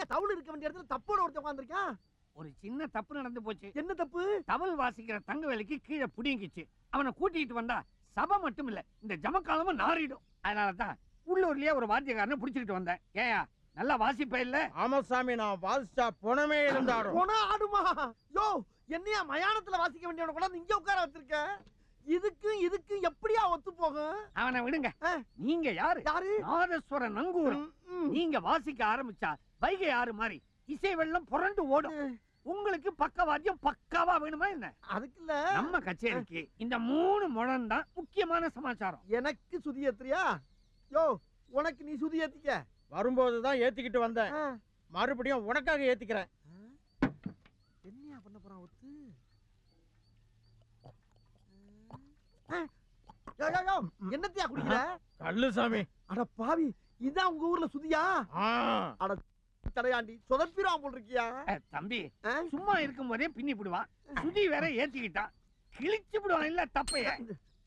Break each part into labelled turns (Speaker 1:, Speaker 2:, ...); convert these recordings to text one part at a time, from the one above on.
Speaker 1: என்னையா தவுள் இருக்க வேண்டிய இடத்துல தப்போட ஒருத்தன் உட்கார்ந்திருக்கான்?
Speaker 2: ஒரு சின்ன தப்பு நடந்து போச்சு.
Speaker 1: என்ன தப்பு?
Speaker 2: தவள் வாசிக்கிற தங்க வேலைக்கு கீழே புடிங்கிச்சு. அவனை கூட்டிட்டு வந்தா சபை மட்டும் இல்ல இந்த ஜமக்காலமும் நாறிடும். அதனாலதான் உள்ளூர்லயே ஒரு வாத்தியக்காரனை புடிச்சுக்கிட்டு வந்தேன். ஏயா நல்லா வாசிப்ப இல்ல?
Speaker 3: ஆமா சாமி, நான் வாசிச்சா புனமே இருந்தாடும்.
Speaker 1: போனா ஆடுமா? யோ என்னையா மயானத்துல வாசிக்க வேண்டியவன கூட இங்க உட்கார வச்சிருக்க? இதுக்கும் எப்படியா ஒத்து போகும்?
Speaker 2: அவனை விடுங்க. நீங்க யாரு? நாதஸ்வர நங்கூரம். நீங்க வாசிக்க ஆரம்பிச்சா வைகை ஆறு மாதிரி இசை வெள்ளம் புரண்டு ஓடும். உங்களுக்கு பக்கவாத்தியம் பக்காவா வேணுமா என்ன?
Speaker 1: அதுக்கு இல்ல,
Speaker 2: நம்ம கச்சேரிக்கு இந்த 3 முழம் தான் முக்கியமான சமாச்சாரம்.
Speaker 1: எனக்கு சுதி ஏத்துறியா? யோ உனக்கு நீ சுதி ஏத்திக்க.
Speaker 3: வரும்போதுதான் ஏத்திக்கிட்டு வந்தேன், மறுபடியும் உனக்காக ஏத்திக்கிறேன்.
Speaker 1: என்னையா பண்ண போறான் ஒத்து? என்னத்தையா குடிக்கிற?
Speaker 3: கல்லு சாமி.
Speaker 1: அட பாவி, இதான் உங்க ஊர்ல சுதியா? அட தடையாண்டி சொதப்பிராம போல் இருக்கியா?
Speaker 2: தம்பி சும்மா இருக்கும் போதே பின்னி விடுவான். சுதி வேற ஏத்திக்கிட்டான், கிழிச்சு விடுவான். இல்ல தப்பைய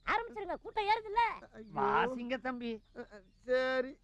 Speaker 4: ஆரம்பிச்சிருங்க, கூட்டம் ஏறுது இல்ல.
Speaker 2: வாசிங்க தம்பி.
Speaker 1: சரி.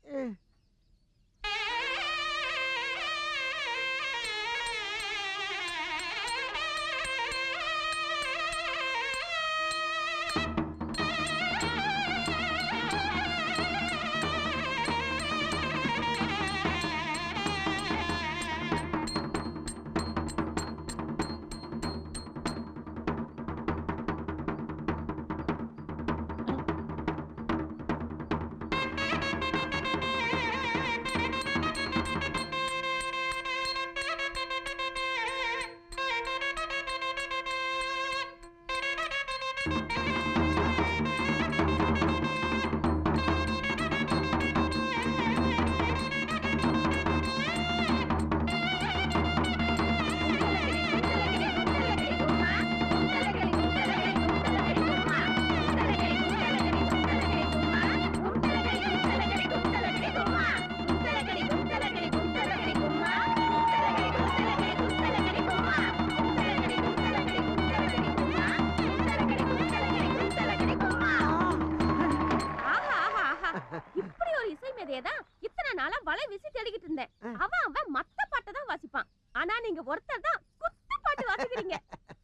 Speaker 4: இப்படி ஒரு இசை மேதையதான் இத்தனை நாளா வலை வீசி தேடிக்கிட்டு இருந்தேன். அவன் மத்த பாட்டை தான் வாசிப்பான், ஆனா நீங்க ஒருத்தர் தான் குத்து பாட்டு வாசிக்கிறீங்க.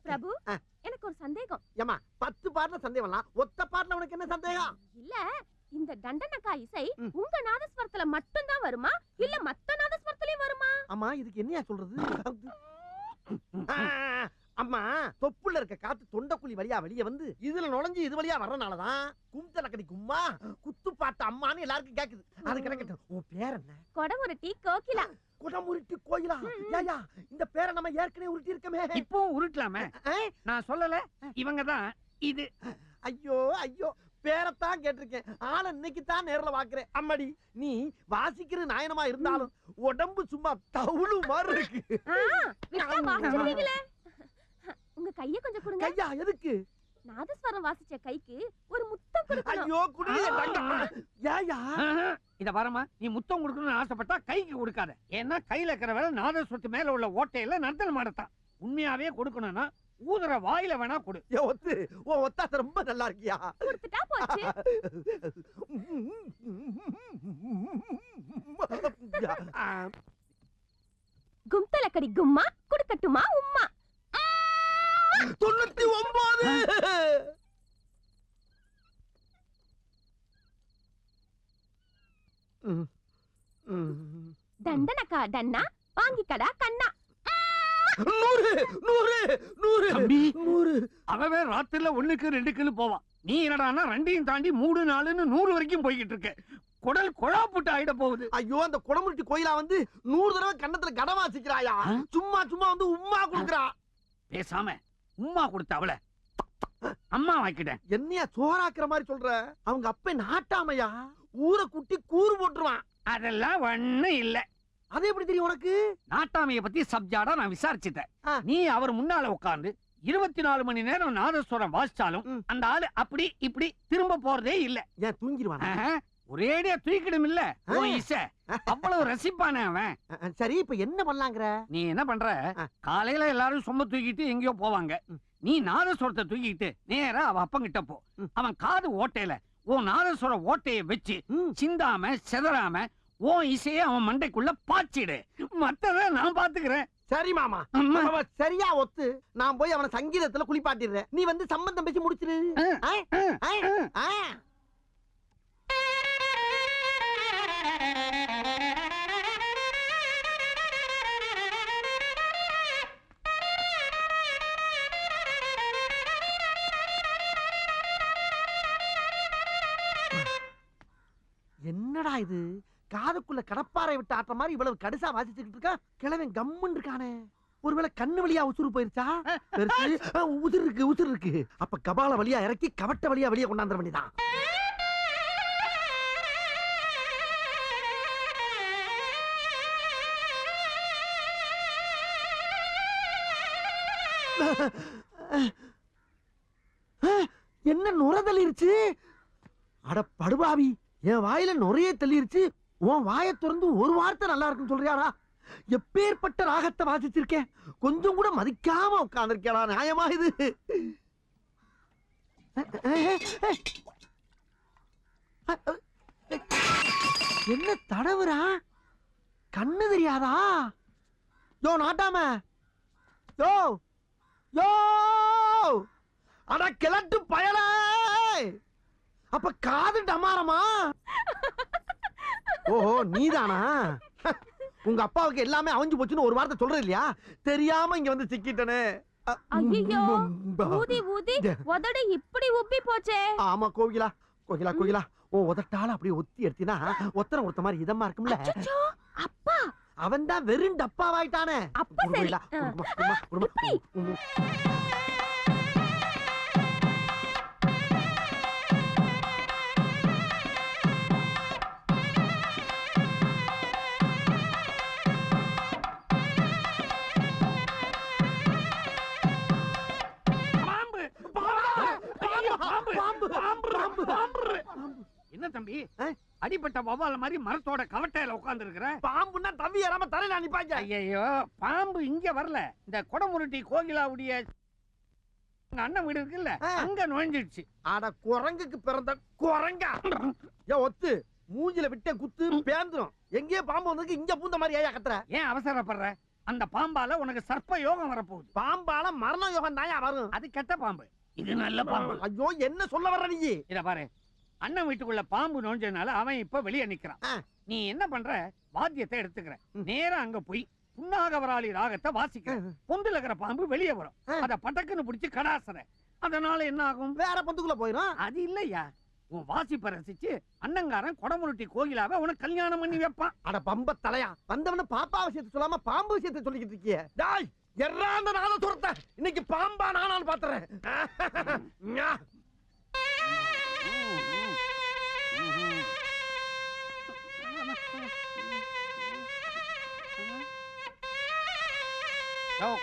Speaker 4: பிரபு, எனக்கு ஒரு சந்தேகம்.
Speaker 1: ஏமா 10 பாட்டுல சந்தேகம்லாம், ஒத்த பாட்டுல உனக்கு என்ன சந்தேகம்?
Speaker 4: இல்ல, இந்த தண்டனக்கா இசை உங்க நாதஸ்வரத்துல மட்டும் தான் வருமா இல்ல மத்த நாதஸ்வரத்திலயும் வருமா?
Speaker 1: அம்மா இதுக்கு என்னையா சொல்றது? அம்மா தொப்புல இருக்க காத்து தொண்டக்குழி வழியா வெளியே வந்து இதுல நுழைஞ்சு இது வழியா வர்றனாலதான் கும்தலக்கடி கும்மா குத்து பாட்டு அம்மான்னு எல்லாருக்கும் கேக்குது. அது கிடக்கட்டும். உன் பேர் என்ன?
Speaker 4: கொடமுருட்டி கோகிலா.
Speaker 1: குடமுருட்டி கோயிலா? ஏயா இந்த பேரை நம்ம ஏற்கனவே உருட்டி இருக்கமே.
Speaker 2: இப்போ உருட்டலாமே. நான் சொல்லல, இவங்கதான் இது.
Speaker 1: ஐயோ ஐயோ, பேரத்தான் கேட்டிருக்கேன், ஆனா இன்னைக்கு தான் நேர்ல பாக்குறேன். அம்மாடி, நீ வாசிக்கிற நாயனமா இருந்தாலும் உடம்பு சும்மா தவுளு மாதிரி இருக்கு.
Speaker 4: உங்க கைய கொஞ்சம் கொடுங்க.
Speaker 1: கையா எதுக்கு?
Speaker 4: நாதஸ்வரம் வாசிச்ச கைக்கு ஒரு முத்தம் கொடுக்கணும்.
Speaker 1: ஐயோ குடியே. ஏயா
Speaker 2: இத வரமா, நீ முத்தம் கொடுக்கணும்னு ஆசைப்பட்டா கைக்கு கொடுக்காத. ஏன்னா கையில இருக்கிற வேலை நாதஸ்வரத்து மேல உள்ள ஓட்டையில நர்த்தனம் மாடத்தான். உண்மையாவே கொடுக்கணும்னா ஊதுற வாயில வேணா கொடு.
Speaker 1: ஒத்து ஓ ஒத்தாச ரொம்ப நல்லா இருக்கியா?
Speaker 4: கொடுத்துட்டா போச்சு. கும்தலக்கடி கும்மா குடுக்கட்டுமா உம்மா?
Speaker 1: 99.
Speaker 4: தண்டனக்கா டன்னா வாங்கிக்கடா கண்ணா.
Speaker 1: 100
Speaker 2: தம்பி, அவவே ராத்திரில 1க்கு 2க்குன்னு போவான். நீ என்னடான்னா 2ஐயும் தாண்டி 3 4ன்னு 100 வரைக்கும் போய்கிட்டு இருக்க. குடல் கொழாப்புட்டு ஆயிட போகுது.
Speaker 1: ஐயோ, அந்த குடமுருட்டி கோயிலா வந்து 100 தடவை கண்ணத்துல கடம் வாசிக்கிறாயா? சும்மா சும்மா வந்து உம்மா குடுக்குறா.
Speaker 2: பேசாம உம்மா கொடுத்த அவள அம்மா வாக்கிட்டேன்.
Speaker 1: என்னையா சோறாக்குற மாதிரி சொல்ற? அவங்க அப்ப நாட்டாமையா, ஊரை குட்டி கூறு போட்டுருவான்.
Speaker 2: அதெல்லாம் ஒண்ணும் இல்ல.
Speaker 1: அது எப்படி தெரியும் உனக்கு?
Speaker 2: நாட்டாமைய பத்தி சப்ஜாடா நான் விசாரிச்சுட்டேன். நீ அவர் முன்னால உட்கார்ந்து 24 மணி நேரம் நாதஸ்வரம் வாசிச்சாலும் அந்த ஆளு அப்படி இப்படி திரும்ப போறதே இல்ல.
Speaker 1: ஏன் தூங்கிடுவான்?
Speaker 2: ஒரேடியா தூக்கிடும் இல்ல. அவ்வளவு ரசிப்பானே அவன்.
Speaker 1: சரி, இப்ப என்ன பண்ணலாங்கிற?
Speaker 2: நீ என்ன பண்ற, காலையில எல்லாரும் சொம்ப தூக்கிட்டு எங்கேயோ போவாங்க. நீ நாதஸ்வரத்தை தூக்கிட்டு நேரா அவ அப்பங்கிட்ட போ. அவன் காது ஓட்டையில உன் நாதஸ்வர ஓட்டைய வச்சு சிந்தாம செதறாம உன் இசையை அவன் மண்டைக்குள்ள பாய்ச்சிடு, மத்தத நான் பாத்துக்கிறேன்.
Speaker 1: சரி மாமா.
Speaker 2: அம்மா.
Speaker 1: அவன் சரியா ஒத்து. நான் போய் அவனை சங்கீதத்துல குளிப்பாட்டிடுறேன். நீ வந்து சம்பந்தம் பேசி முடிச்சிரு. ஆ? என்னடா இது, காதுக்குள்ள கடப்பாறை விட்டு ஆட்ட மாதிரி இவ்வளவு கடுசா வாசிச்சுக்கிட்டு இருக்கா. கிழவன் கம்முன்னு இருக்கானே. ஒருவேளை கண்ணு வழியா உசுறு போயிருச்சா? பெருசு உதிர் இருக்கு. அப்ப கபால வழியா இறக்கி கவட்ட வழியா வெளியே கொண்டாந்துட வேண்டியதான். என்ன நுர தள்ளிருச்சு? அட படுபாவி, என் வாயில நுரையே தள்ளிருச்சு. உன் வாயை திறந்து ஒரு வார்த்தை நல்லா இருக்குன்னு சொல்றியாடா? எப்பேற்பட்ட ராகத்தை வாசிச்சிருக்கேன், கொஞ்சம் கூட மதிக்காம உட்கார்ந்திருக்கேடா. நியாயமா இது? என்ன தடவுறா? கண்ணு தெரியாதா? யோ நாட்டாம, யோ யோ, அட கிழட்டு பயல. அப்ப காது டமாரமா? ஓஹோ, நீதானா? உங்க அப்பாவுக்கு எல்லாமே அவஞ்சு போச்சுன்னு ஒரு வார்த்தை சொல்றது இல்லையா? தெரியாம இங்க வந்து சிக்கிட்டனே.
Speaker 4: ஐயோ, ஊதி ஊதி உதடு இப்படி உப்பி போச்சே.
Speaker 1: ஆமா கோகிலா, கோகிலா கோகிலா, ஓ உதட்டால அப்படியே ஒத்தி எடுத்தினா ஒத்தரம் ஒருத்த மாதிரி இதமா இருக்கும்ல.
Speaker 4: அப்பா,
Speaker 1: அவன் தான் வெறும் டப்பாவாயிட்டானே.
Speaker 4: அப்ப சரி.
Speaker 2: என்ன தம்பி, அடிப்பட்ட வவ்வால மாதிரி மரத்தோட கவட்டையில உட்கார்ந்து இருக்கிற?
Speaker 1: பாம்புன்னா தவி ஏறாம தலையில அனுப்பாங்க.
Speaker 2: ஐயோ, பாம்பு இங்க வரல. இந்த கொடமுருட்டி கோகிலாவுடைய அண்ணன் வீடு இருக்குல்ல, அங்க நுழைஞ்சிடுச்சு.
Speaker 1: அட குரங்குக்கு பிறந்த குரங்கா. ஏ ஒத்து, மூஞ்சில விட்ட குத்து பேந்துரும். எங்கேயோ பாம்பு வந்ததுக்கு இங்க பூந்த மாதிரி ஏயா கத்துற?
Speaker 2: ஏன் அவசரப்படுற? அந்த பாம்பால உனக்கு சர்ப்ப யோகம் வரப்போகுது.
Speaker 1: பாம்பால மரண யோகம் தாயா வரும்.
Speaker 2: அது கெட்ட பாம்பு, இது நல்ல பாம்பு.
Speaker 1: ஐயோ, என்ன சொல்ல வர்ற நீ?
Speaker 2: இத பாரு, அண்ணன் வீட்டுக்குள்ள பாம்பு நுழைஞ்சதுனால அவன் இப்ப வெளியே நிக்கிறான். நீ என்ன பண்ற? வாத்தியத்தை எடுத்துக்கிற, நேரா அங்க போய் புன்னாகவராளி ராகத்தை வாசிக்கிற. பொந்துல இருக்கிற பாம்பு வெளியே வரும். அத பட்டக்குன்னு பிடிச்சு கடாசற. அதனால என்ன ஆகும்?
Speaker 1: வேற பொந்துக்குள்ள போயிடும். அது
Speaker 2: இல்லையா, உன் வாசிப்பை ரசிச்சு அண்ணங்காரன் கொடமுருட்டி கோகிலாவை உனக்கு கல்யாணம் பண்ணி வைப்பான்.
Speaker 1: அட பம்ப தலையா, வந்தவன பாப்பா விஷயத்தை சொல்லாம பாம்பு விஷயத்தை சொல்லிக்கிட்டு இருக்கியே. டாய், எறாந்த நாள துரத்த, இன்னைக்கு பாம்பா நானான்னு பாத்துறேன்.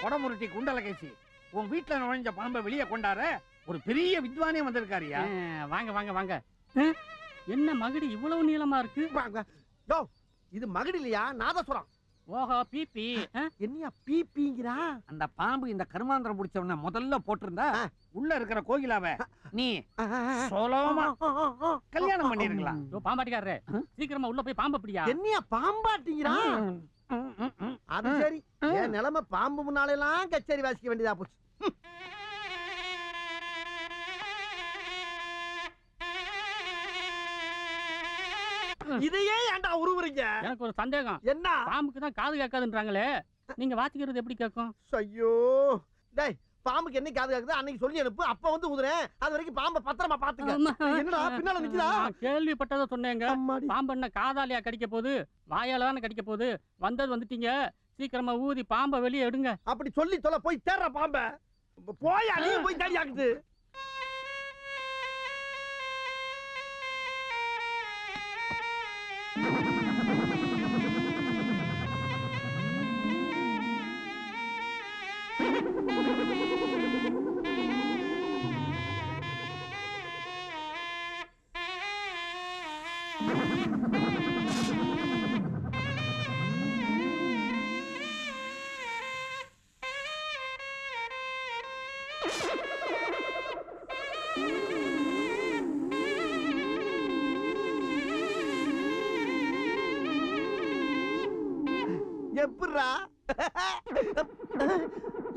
Speaker 2: கொடமுருட்டி குண்டலகேசி, உன் வீட்டுல நுழைஞ்ச பாம்பை வெளியே கொண்டார ஒரு பெரிய வித்வானே வந்திருக்காரியா?
Speaker 5: வாங்க வாங்க வாங்க. என்ன மகுடி இவ்வளவு நீளமா இருக்கு?
Speaker 1: யோ, இது மகுடி இல்லையா, நாதசுரம்.
Speaker 5: ஓஹோ, பிபி.
Speaker 1: என்னையா பிபிங்கறா?
Speaker 2: அந்த பாம்பு இந்த கருமாந்திரம் பிடிச்சவன முதல்ல போட்டிருந்தா உள்ள இருக்கிற கோகிலாவை நீ சோலோமா கல்யாணம் பண்ணிருக்கலாம்.
Speaker 5: பாம்பாட்டிக்காரரே, சீக்கிரமா உள்ள போய் பாம்பு பிடியா.
Speaker 1: என்னையா பாம்பாட்டிங்கறா? அது சரி, என் நிலைமை பாம்பு முன்னால எல்லாம் கச்சேரி வாசிக்க வேண்டியதா போச்சு. இதையே ஏன்டா உருவுறீங்க?
Speaker 5: எனக்கு ஒரு சந்தேகம்.
Speaker 1: என்ன?
Speaker 5: பாம்புக்கு தான் காது கேட்காதுன்றாங்களே, நீங்க வாசிக்கிறது எப்படி கேட்கும்?
Speaker 1: ஐயோ டேய், பாம்புக்கு என்ன காது கேக்குது அன்னைக்கு சொல்லி அனுப்பு, அப்ப வந்து ஊதுறேன். அது வரைக்கும் பாம்பை பத்திரமா பாத்துக்க. என்னடா பின்னால நிக்குதா?
Speaker 5: கேள்விப்பட்டதை சொன்னேங்க. பாம்பு என்ன காதாலியா கடிக்க போகுது? வாயால தானே கடிக்க போகுது. வந்தது வந்துட்டீங்க, சீக்கிரமா ஊதி பாம்பை வெளியே எடுங்க.
Speaker 1: அப்படி சொல்லி தொலை, போய் தேடுற பாம்பை. போய் அதையும் போய் தேடி ஆக்குது.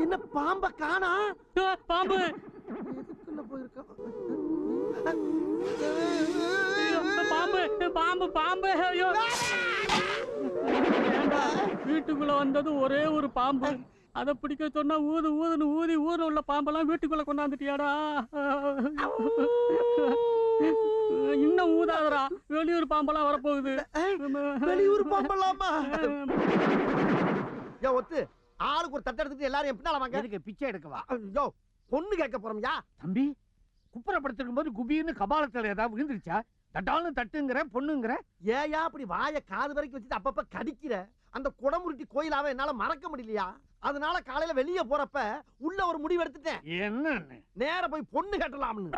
Speaker 1: என்ன பாம்ப காணா?
Speaker 5: பாம்பு
Speaker 1: எதுக்குள்ள போயிருக்கான்?
Speaker 5: பாம்பு பாம்பு பாம்பு ஐயோ ஏண்டா, வீட்டுக்குள்ள வந்தது ஒரே ஒரு பாம்பு, அதை பிடிக்க சொன்னா ஊது ஊதுன்னு ஊதி ஊர்ல உள்ள பாம்பெல்லாம் வீட்டுக்குள்ள கொண்டாந்துட்டியாடா. இன்னும் ஊதாதரா, வெளியூர் பாம்பெல்லாம் வரப்போகுது.
Speaker 1: வெளியூர் பாம்பலாமா? யோ ஒத்து, ஆளுக்கு ஒரு தட்டை எடுத்துட்டு எல்லாரும் என் பின்னால வாங்க.
Speaker 2: எதுக்கு பிச்சை எடுக்கவா?
Speaker 1: யோ பொண்ணு கேட்க போறோம்யா.
Speaker 2: தம்பி, குப்புறப்படுத்திருக்கும் போது குபின்னு கபாலத்துல ஏதாவது விழுந்துருச்சா? தட்டாலும் தட்டுங்கிற பொண்ணுங்கிற.
Speaker 1: ஏயா அப்படி வாய காது வரைக்கும் வச்சுட்டு அப்பப்ப கடிக்கிற? அந்த குடமுருட்டி கோயிலாவை என்னால மறக்க முடியலையா? அதனால காலையில வெளியே போறப்ப உள்ள ஒரு முடிவு எடுத்துட்டேன்.
Speaker 2: என்னன்னு?
Speaker 1: நேர போய் பொண்ணு கட்டலாம்னு.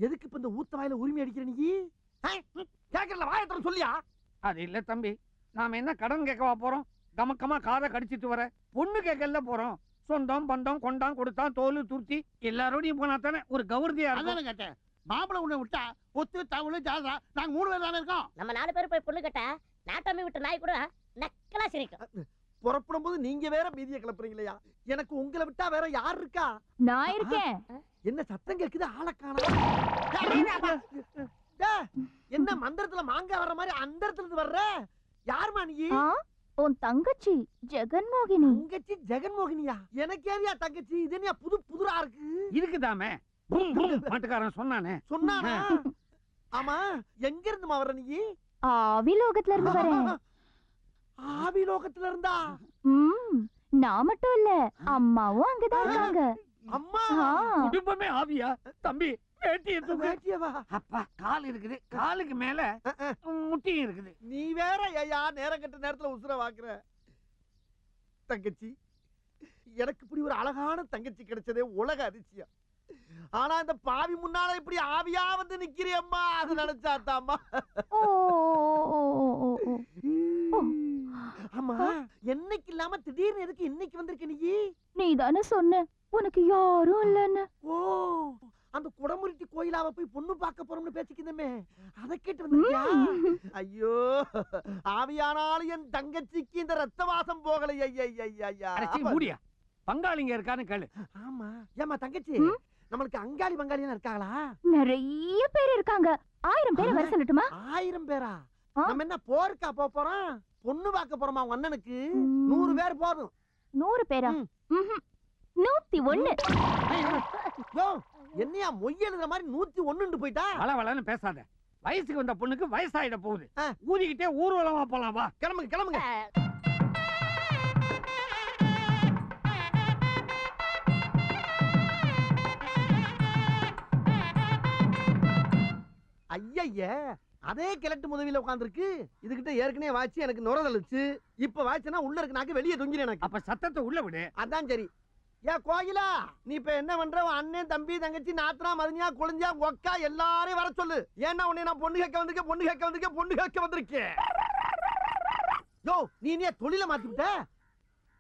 Speaker 1: எதுக்கு இப்ப இந்த ஊத்த வாயில உரிமை அடிக்கிற நீ? கேட்கல, வாயத்தர சொல்லியா?
Speaker 2: அது இல்ல தம்பி, நாம என்ன கடன் கேட்கவா போறோம்? கமக்கமா காதை கடிச்சிட்டு வர பொண்ணு கேட்கல போறோம். சொந்தம் பந்தம் கொண்டாம் கொடுத்தான் தோல் துருத்தி எல்லாரோடையும் போனா தானே ஒரு கௌரதியா இருக்கும்.
Speaker 3: கேட்டேன். மாப்பிளை உன்னை விட்டா ஒத்து தவளு ஜாதா நாங்க 3 பேர் தானே இருக்கோம்.
Speaker 6: நம்ம 4 பேர் போய் பொண்ணு கேட்டா நாட்டாமி விட்டு நாய் கூட நக்கலா சிரிக்கும்.
Speaker 1: புறப்படும் போது நீங்க வேற மீதியை கிளப்புறீங்களா? எனக்கு உங்களை விட்டா வேற யார் இருக்கா?
Speaker 4: நான் இருக்கேன்.
Speaker 1: என்ன சத்தம் கேக்குது? ஆளை காணோம். என்ன மந்திரத்துல மாங்காய் வர்ற மாதிரி அந்த இடத்துல இருந்து வர்ற? யாருமா நீ?
Speaker 4: உன் தங்கச்சி ஜெகன்மோகினி.
Speaker 1: தங்கச்சி ஜெகன்மோகினியா? எனக்கு ஏரியா தங்கச்சி? இது என்ன புது புதுரா இருக்கு?
Speaker 2: இருக்குதாமே பூம் பூம் பாட்டுக்காரன் சொன்னானே.
Speaker 1: சொன்னானா? ஆமா, எங்க இருந்துமா வர்ற நீ?
Speaker 4: ஆவிலோகத்துல இருந்து வரேன்.
Speaker 1: ஆவிலோகத்துல இருந்தா?
Speaker 4: நான் மட்டும் இல்ல, அம்மாவும் அங்கதான் இருக்காங்க.
Speaker 1: அம்மா
Speaker 2: குடும்பமே ஆவியா? தம்பி
Speaker 1: வேட்டியவா?
Speaker 2: அப்பா கால் இருக்குது, காலுக்கு மேல முட்டியும் இருக்குது.
Speaker 1: நீ வேற ஐயா நேரம் கட்ட நேரத்துல உசுர வாக்குற. தங்கச்சி, எனக்கு இப்படி ஒரு அழகான தங்கச்சி கிடைச்சதே உலக அதிசயம். ஆனா இந்த பாவி முன்னால இப்படி ஆவியா வந்து நிக்கிறியம்மா, அது நினைச்சாத்தாம்மா. ஆமா, என்னைக்கு இல்லாம திடீர்னு எதுக்கு இன்னைக்கு வந்திருக்க நீ?
Speaker 4: நீ தானே சொன்ன உனக்கு யாரும் இல்லன்னு.
Speaker 1: ஓ, அந்த குடமுருட்டி கோயிலாவ போய் பொண்ணு பார்க்க போறோம்னு பேசிக்கிந்தமே, அதை கேட்டு வந்திருக்கியா? ஐயோ, ஆவியானாலும் என் தங்கச்சிக்கு இந்த ரத்த வாசம் போகலை.
Speaker 2: மூடியா பங்காளிங்க இருக்கான்னு கேளு.
Speaker 1: ஆமா, ஏமா தங்கச்சி, நம்மளுக்கு அங்காளி பங்காளியா இருக்காங்களா?
Speaker 4: நிறைய பேர் இருக்காங்க. 1000 பேரை வர சொல்லட்டுமா?
Speaker 1: 1000 பேரா? நம்ம என்ன போருக்கா போறோம்? பொண்ணு பார்க்க போறோமா? உங்க அண்ணனுக்கு 100 பேர் போதும்.
Speaker 4: 100 பேரா? 101.
Speaker 1: என்னையா மொய் எழுதுற மாதிரி 101 போயிட்டா?
Speaker 2: வளவளன்னு பேசாத. வயசுக்கு வந்த பொண்ணுக்கு வயசாயிட போகுது. ஊதிக்கிட்டே ஊர்வலமா போலாம். வா
Speaker 1: கிளம்புங்க கிளம்புங்க. ஐய, அதே கிழட்டு முதவில உட்கார்ந்துருக்கு. இதுகிட்ட ஏற்கனவே வாய்ச்சி எனக்கு நுரதளிச்சு, இப்ப வாய்ச்சனா உள்ள இருக்கு நாக்கு வெளியே தொங்கின எனக்கு.
Speaker 2: அப்ப சத்தத்தை உள்ள விடு.
Speaker 1: அதான் சரி. ஏன் கோயிலா, நீ இப்ப என்ன பண்ற? அண்ணன் தம்பி தங்கச்சி நாத்தனா மருந்தியா குழந்தையா ஒக்கா எல்லாரையும் வர சொல்லு. ஏன்னா உன்னை நான் பொண்ணு கேட்க வந்திருக்கேன். யோ, நீ என்ன தொழில மாத்திக்கிட்ட?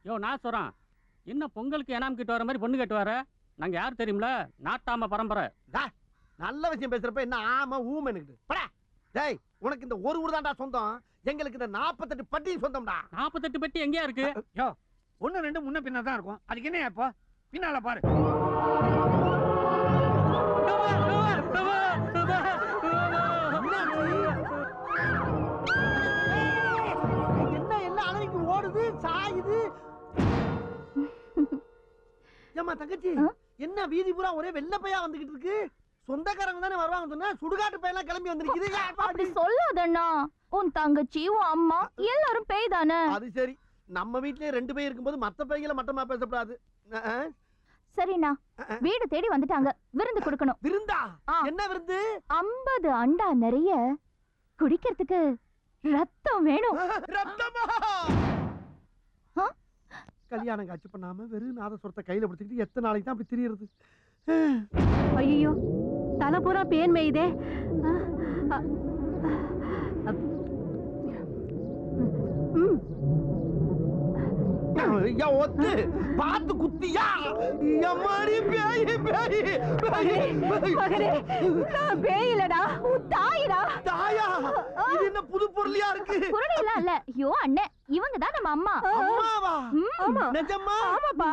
Speaker 5: யோ நான் சொல்றேன், என்ன பொங்கலுக்கு ஏனாம் கிட்ட வர மாதிரி பொண்ணு கேட்டு வர? நாங்க யார் தெரியுமில? நாட்டாம பரம்பரை.
Speaker 1: நல்ல விஷயம் பேசுறப்ப என்ன ஆமா ஊமனுக்கு? டேய், உனக்கு இந்த ஒரு ஊர் தான்டா சொந்தம். எங்களுக்கு இந்த 48 பட்டியும் சொந்தம்டா.
Speaker 5: 48 பட்டி எங்கயா இருக்கு?
Speaker 2: யோ, 1 2 முன்ன பின்ன தான் இருக்கும். அதுக்கு என்ன இப்போ பின்னால பாரு.
Speaker 1: என்ன எல்லாம் அலறிக்கு ஓடுது சாயுது. ஏமா தங்கச்சி, என்ன வீதி பூரா ஒரே வெள்ள பையா வந்துகிட்டு இருக்கு? சொந்தக்காரங்க தானே வருவாங்க சொன்னா சுடுகாட்டு பையெல்லாம் கிளம்பி வந்திருக்குது.
Speaker 4: அப்படி சொல்லாதண்ணா. உன் தங்கச்சி உன் அம்மா எல்லாரும் பேய் தானே.
Speaker 1: அது சரி, நம்ம வீட்லயே 2 பேர் இருக்கும்போது மத்த பையங்களை மட்டமா பேசக்கூடாது.
Speaker 4: சரிண்ணா, வீடு தேடி வந்துட்டாங்க. விருந்து கொடுக்கணும்.
Speaker 1: விருந்தா? என்ன விருந்து?
Speaker 4: 50 அண்டா நிறைய குடிக்கிறதுக்கு ரத்தம் வேணும்.
Speaker 1: ரத்தமா? கல்யாணம் காட்சி பண்ணாம வெறும் நாதஸ்வரத்தை கையில பிடிச்சிக்கிட்டு எத்தனை நாளைக்கு தான் அப்படி திரியறது?
Speaker 4: ஐயோ, தலை பூரா பேன் மேயுதே.
Speaker 1: ஒத்து பார்த்து குத்தியா எம்மாடி பேய் பேய்
Speaker 7: மகனே நான் பேயிலடா உன் தாயிடா.
Speaker 1: தாயா இது என்ன புது பொருளியா இருக்கு?
Speaker 4: குருடெல்லாம் இல்ல. ஐயோ அண்ணே, இவங்க தான் நம்ம அம்மா.
Speaker 1: அம்மாவா?
Speaker 7: ஆமா
Speaker 1: நிஜமா?
Speaker 7: ஆமாப்பா.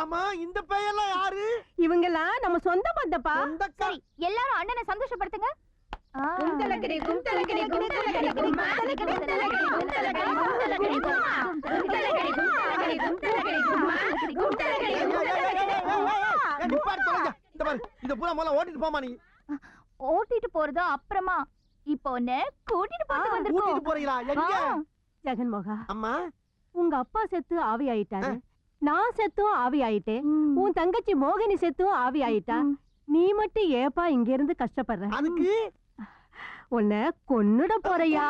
Speaker 1: ஆமா இந்த பேயெல்லாம் யாரு?
Speaker 7: இவங்கெல்லாம் நம்ம சொந்த பந்தப்பா.
Speaker 4: சரி, எல்லாரும் அண்ணனை சந்தோஷப்படுத்துங்க.
Speaker 7: குந்தலக்கடி குந்தலக்கடி குந்தலக்கடி குந்தலக்கடி குந்தலக்கடி குந்தலக்கடி குந்தலக்கடி குந்தலக்கடி குந்தலக்கடி குந்தலக்கடி
Speaker 1: நிப்பாட்டு தொலைங்க. இந்த பாரு இத பூரா முதல்ல ஓட்டிட்டு போமா நீ.
Speaker 4: ஓட்டிட்டு போறது அப்புறமா, இப்போ ஒண்ணு கூட்டிட்டு போறது
Speaker 1: கூட்டிட்டு
Speaker 4: வந்திருக்கோம்.
Speaker 1: போறீங்களா? எங்க?
Speaker 7: ஜெகன்மோகா,
Speaker 1: அம்மா
Speaker 7: உங்க அப்பா செத்து ஆவி ஆயிட்டாரு, நான் செத்தும் ஆவி ஆயிட்டேன், உன் தங்கச்சி மோகினி செத்தும் ஆவி ஆயிட்டா. நீ மட்டும் ஏப்பா இங்க இருந்து கஷ்டப்படுற?
Speaker 1: அதுக்கு
Speaker 7: உன்னை கொன்னுட போறியா?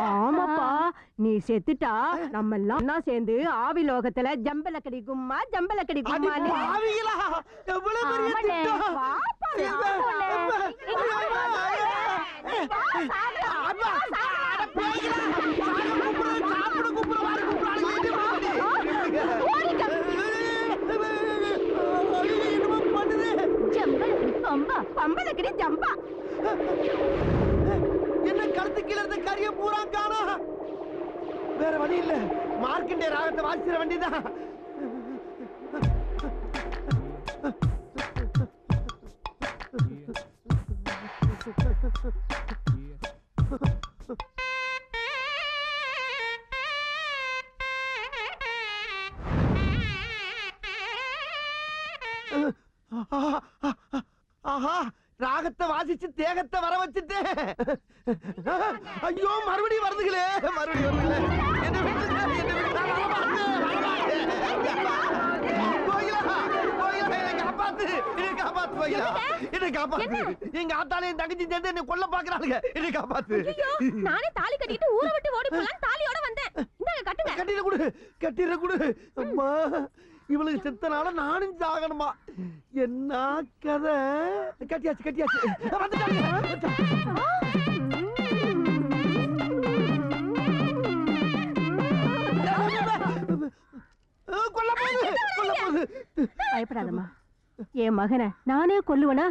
Speaker 7: ஆமாப்பா, நீ செத்துட்டா நம்ம எல்லாம் ஒண்ணா சேர்ந்து ஆவி லோகத்துல ஜம்பலக்கடி கும்மா ஜம்பலக்கடி கும்மான்னு.
Speaker 1: ஆவிகளா? எவ்வளவு பெரிய
Speaker 4: ஆமாண்ணே.
Speaker 1: திட்டம்.
Speaker 4: வாப்பா,
Speaker 1: அம்மா,
Speaker 4: வாப்பா.
Speaker 1: அம்மா, அட பேய்களா? சாப்பிட கூப்பிடுற மாதிரி கூப்பிடுறாங்க. என்னமோ பண்ணுது.
Speaker 4: ஜம்பலக்கடி பம்பா.
Speaker 7: பம்பலக்கடி ஜம்பா.
Speaker 1: என்ன கழுத்து கீழ இருந்த கரிய பூரா காணா? வேற வழி இல்ல, மார்க்கண்டே ராகத்தை வாசிச்சிட வேண்டியதான். ஆஹா, ராகத்தை வாசிச்சு தேகத்தை வர வச்சுட்டே. ஐயோ மறுபடியும் வருதுங்களே, மறுபடியும் வருதுங்களே. என்ன விட்டுருங்க, என்ன விட்டுருங்க. கோயிலா, கோயிலா, என்னை காப்பாத்து, என்னை காப்பாத்து கோயிலா, என்னை காப்பாத்து. எங்க ஆத்தாலே என் தங்கச்சி சேர்ந்து என்னை கொல்ல பாக்குறாளுங்க, என்னை காப்பாத்து.
Speaker 4: நானே தாலி கட்டிட்டு ஊரை விட்டு ஓடி போலாம் தாலியோட வந்தேன். இந்தாங்க கட்டுங்க.
Speaker 1: கட்டிட குடு, கட்டிட குடு. அம்மா, இவளுக்கு செத்தனால நானும் சாகணுமா? என்ன கதை? கட்டியாச்சு கட்டியாச்சு. வந்துட்டாங்க. கொல்ல போகுது, கொல்ல போகுது.
Speaker 7: பயப்படாதம்மா, என் மகனை நானே கொல்லுவனா?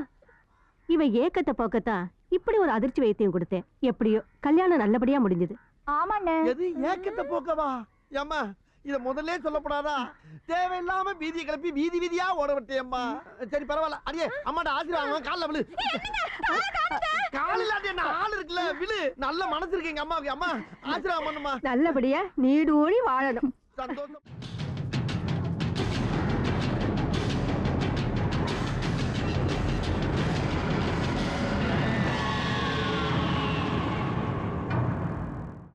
Speaker 7: இவன் ஏக்கத்தை போக்கத்தான் இப்படி ஒரு அதிர்ச்சி வைத்தியம் கொடுத்தேன். எப்படியோ கல்யாணம் நல்லபடியா முடிஞ்சது.
Speaker 4: ஆமாண்ணே.
Speaker 1: எது ஏக்கத்தை போக்கவா? ஏம்மா இத முதல்ல சொல்லப்படாதா? தேவையில்லாம வீதியை கிளப்பி வீதி வீதியா ஓட விட்டேம்மா. சரி பரவாயில்ல, அடியே அம்மாட்ட ஆசீர்வாதம் கால்ல விழு. கால் இல்லாட்டி என்ன ஆள் இருக்குல்ல, விழு. நல்ல மனசு இருக்கு எங்க அம்மாவுக்கு. அம்மா ஆசீர்வாதம் பண்ணுமா.
Speaker 7: நல்லபடியா நீடூழி வாழணும்.
Speaker 1: சந்தோஷம்.